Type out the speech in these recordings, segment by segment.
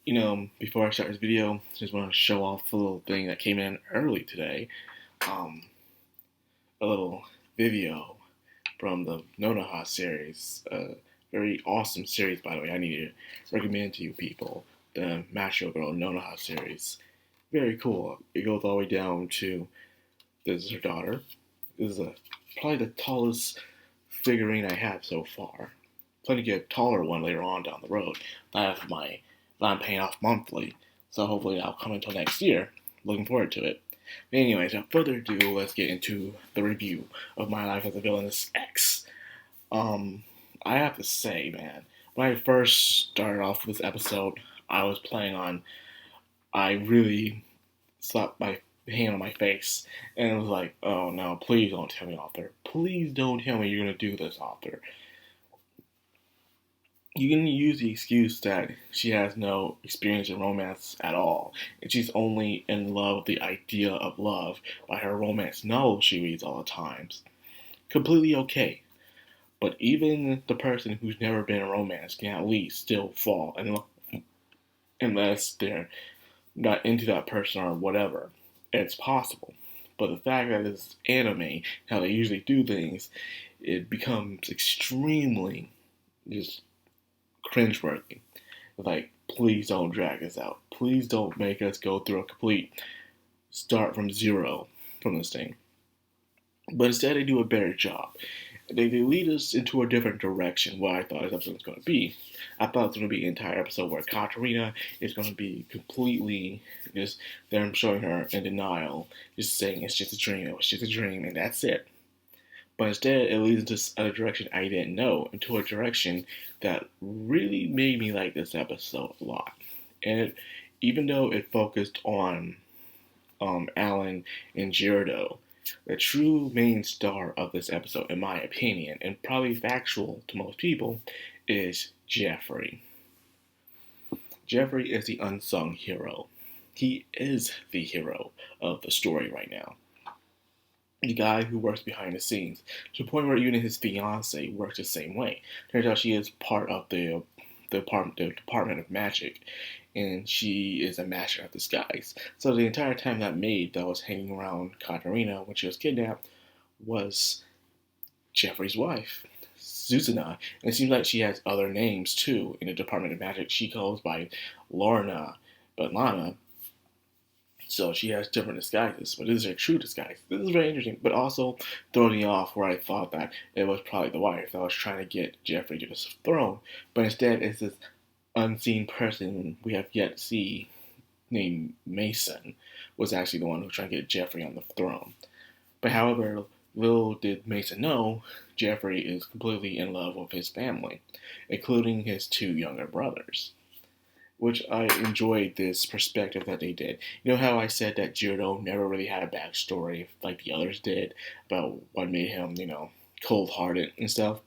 Before I start this video, just want to show off a little thing that came in early today. Um, a little video from the Nonoha series. Very awesome series, by the way. I need to recommend to you people the Macho Girl Nonoha series. Very cool. It goes all the way down to this is her daughter. This is probably the tallest figurine I have so far. Planning to get a taller one later on down the road. That I'm paying off monthly. So hopefully that'll come until next year. Looking forward to it. But anyways, without further ado, let's get into the review of my life as a Villainess X. I have to say, man, when I first started off with this episode, I really slapped my hand on my face and it was like, oh no, please don't tell me, author. Please don't tell me you're gonna do this, author. You can use the excuse that she has no experience in romance at all, and she's only in love with the idea of love by her romance novels she reads all the times. Completely okay. But even the person who's never been in romance can at least still fall in love unless they're not into that person or whatever. It's possible. But the fact that it's anime, how they usually do things, it becomes extremely just cringeworthy. Like, please don't drag us out. Please don't make us go through a complete start from zero from this thing. But instead, they do a better job. They lead us into a different direction. What I thought this episode was going to be. I thought it was going to be an entire episode where Katarina is going to be completely just them showing her in denial, just saying it's just a dream, it was just a dream, and that's it. But instead, it leads into a direction I didn't know, into a direction that really made me like this episode a lot. And even though it focused on Alan and Girardeau, the true main star of this episode, in my opinion, and probably factual to most people, is Jeffrey. Jeffrey is the unsung hero. He is the hero of the story right now. The guy who works behind the scenes, to the point where even his fiance works the same way. Turns out she is part of the Department of Magic, and she is a master of disguise. So the entire time that maid that was hanging around Katarina when she was kidnapped was Jeffrey's wife, Susanna. And it seems like she has other names too in the Department of Magic. She goes by Lorna, but Lana. So she has different disguises, but this is her true disguise. This is very interesting, but also throwing me off where I thought that it was probably the wife that was trying to get Jeffrey to the throne, but instead it's this unseen person we have yet to see named Mason was actually the one who was trying to get Jeffrey on the throne. But however, little did Mason know, Jeffrey is completely in love with his family, including his two younger brothers. Which I enjoyed this perspective that they did. You know how I said that Girardeau never really had a backstory like the others did about what made him, cold-hearted and stuff?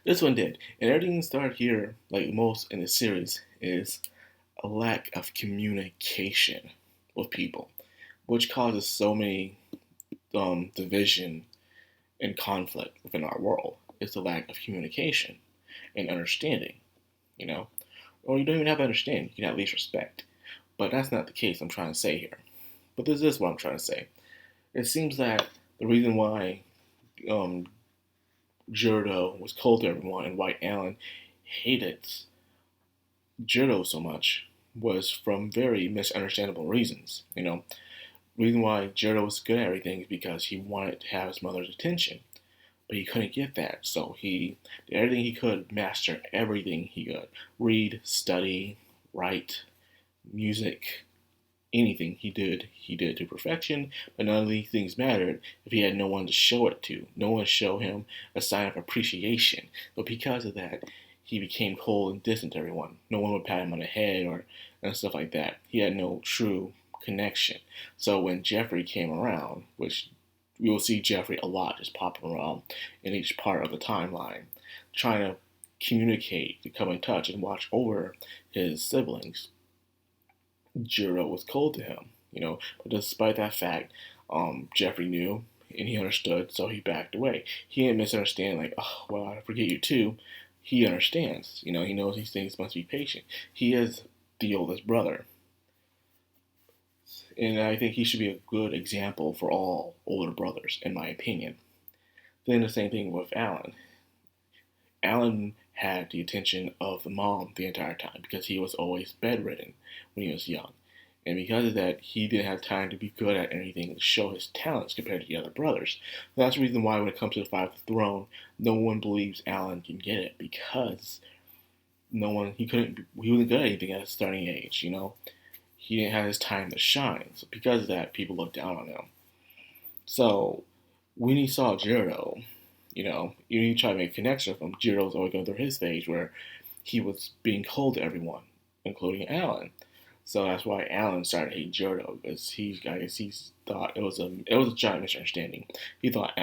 This one did. And everything started here, like most in the series, is a lack of communication with people, which causes so many division and conflict within our world. It's the lack of communication and understanding, Or you don't even have to understand, you can at least respect. But that's not the case I'm trying to say here. But this is what I'm trying to say. It seems that the reason why Girardeau was cold to everyone and why Alan hated Girardeau so much was from very misunderstandable reasons. Reason why Girardeau was good at everything is because he wanted to have his mother's attention. But he couldn't get that, so he did everything he could, master everything he could. Read, study, write, music, anything he did to perfection, but none of these things mattered if he had no one to show it to, no one to show him a sign of appreciation. But because of that, he became cold and distant to everyone. No one would pat him on the head and stuff like that. He had no true connection. So when Jeffrey came around, which we will see Jeffrey a lot just popping around in each part of the timeline, trying to communicate, to come in touch, and watch over his siblings. Jiro was cold to him, but despite that fact, Jeffrey knew and he understood, so he backed away. He didn't misunderstand, like, oh, well, I forget you too. he understands. He knows these things must be patient. He is the oldest brother, and I think he should be a good example for all older brothers, in my opinion. Then the same thing with Alan. Alan had the attention of the mom the entire time because he was always bedridden when he was young. And because of that, he didn't have time to be good at anything to show his talents compared to the other brothers. That's the reason why when it comes to the Five of the Throne, no one believes Alan can get it because he wasn't good at anything at a starting age, He didn't have his time to shine. So because of that, people looked down on him. So when he saw Jiro, he tried to make a connection with him. Jiro was always going through his phase where he was being cold to everyone, including Alan. So that's why Alan started hating Jiro because he thought it was a giant misunderstanding. He thought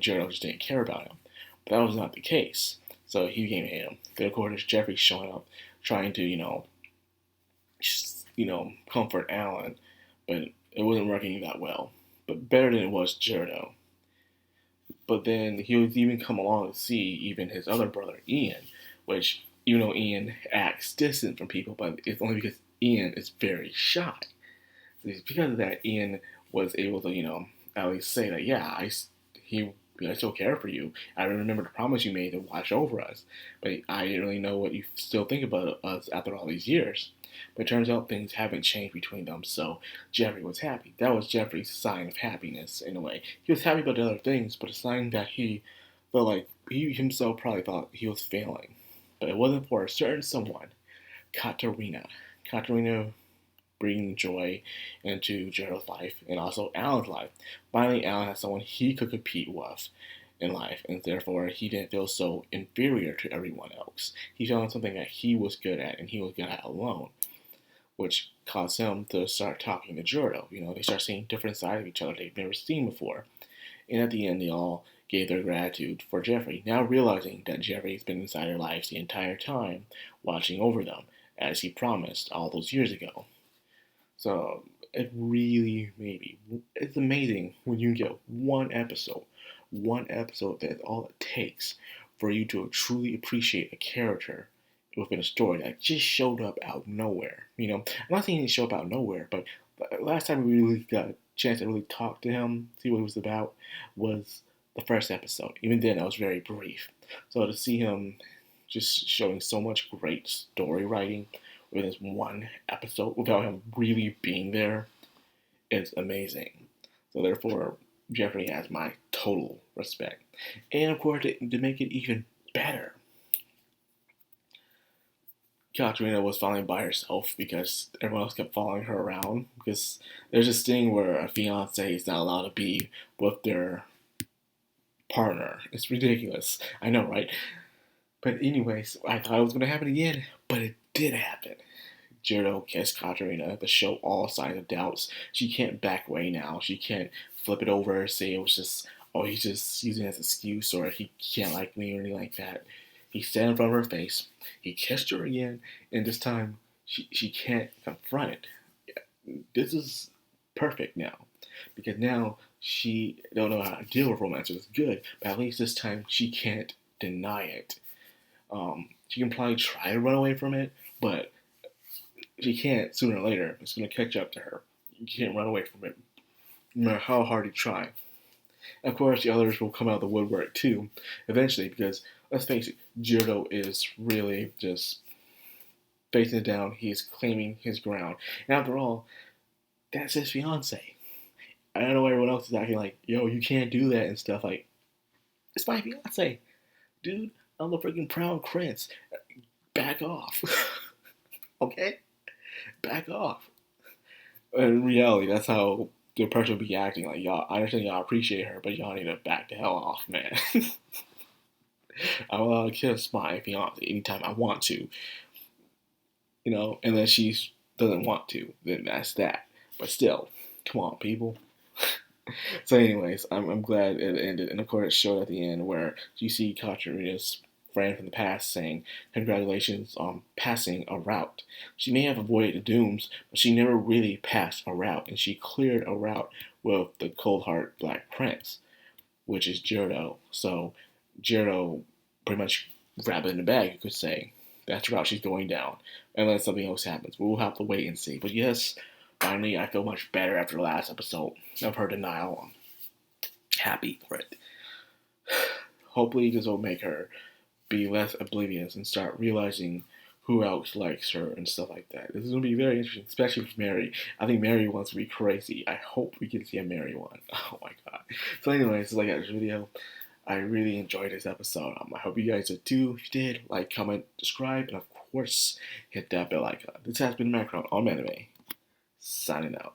Jiro just didn't care about him, but that was not the case. So he became hate him. Then of course Jeffrey showing up, trying to comfort Alan, but it wasn't working that well. But better than it was Jiro. But then he would even come along to see even his other brother Ian, which even though Ian acts distant from people, but it's only because Ian is very shy. It's because of that Ian was able to, at least say that, yeah, I still care for you. I remember the promise you made to watch over us, but I didn't really know what you still think about us after all these years. But it turns out things haven't changed between them, so Jeffrey was happy. That was Jeffrey's sign of happiness, in a way. He was happy about the other things, but a sign that he felt like he himself probably thought he was failing. But it wasn't for a certain someone, Katarina. Katarina bringing joy into Gerald's life and also Alan's life. Finally, Alan had someone he could compete with in life, and therefore he didn't feel so inferior to everyone else. He found something that he was good at, and he was good at alone, which caused him to start talking to Jiro. They start seeing different sides of each other they've never seen before. And at the end, they all gave their gratitude for Jeffrey, now realizing that Jeffrey's been inside their lives the entire time, watching over them, as he promised all those years ago. So it really, it's amazing when you get one episode that's all it takes for you to truly appreciate a character within a story that just showed up out of nowhere. I'm not saying he showed up out of nowhere, but last time we really got a chance to really talk to him, see what he was about, was the first episode. Even then, it was very brief. So to see him just showing so much great story writing with this one episode without him really being there is amazing. So therefore, Jeffrey has my total respect. And of course, to make it even better, Katarina was finally by herself because everyone else kept following her around. Because there's this thing where a fiance is not allowed to be with their partner. It's ridiculous. I know, right? But anyways, I thought it was going to happen again, but it did happen. Jiro kissed Katarina to show all signs of doubts. She can't back away now. She can't flip it over, say it was just, he's just using it as an excuse, or he can't like me or anything like that. He sat in front of her face. He kissed her again, and this time she can't confront it. This is perfect now, because now she don't know how to deal with romance. It's good, but at least this time she can't deny it. She can probably try to run away from it, but she can't. Sooner or later, it's going to catch up to her. You can't run away from it, no matter how hard you try. Of course, the others will come out of the woodwork too, eventually, because let's face it, Jiro is really just facing it down. He's claiming his ground. And after all, that's his fiance. I don't know why everyone else is acting like, yo, you can't do that and stuff. Like, it's my fiance. Dude, I'm the freaking crown prince. Back off. Okay? Back off. In reality, that's how the person will be acting. Like, y'all, I understand y'all appreciate her, but y'all need to back the hell off, man. I'm allowed to kiss my fiance anytime I want to. Unless she doesn't want to, then that's that. But still, come on, people. So anyways, I'm glad it ended. And of course, it showed at the end where you see Katarina's friend from the past saying, congratulations on passing a route. She may have avoided the dooms, but she never really passed a route. And she cleared a route with the cold Black Prince, which is Jiro. So Jiro pretty much rabbit in the bag, you could say. That's the route she's going down, unless something else happens. We'll have to wait and see. But yes, finally, I feel much better after the last episode of her denial. I'm happy for it. Hopefully, this will make her be less oblivious and start realizing who else likes her and stuff like that. This is going to be very interesting, especially with Mary. I think Mary wants to be crazy. I hope we can see a Mary one. Oh my god. So anyways, like this video. I really enjoyed this episode. I hope you guys did too. If you did, like, comment, subscribe, and of course, hit that bell icon. This has been Madcrownxox on Anime. Signing out.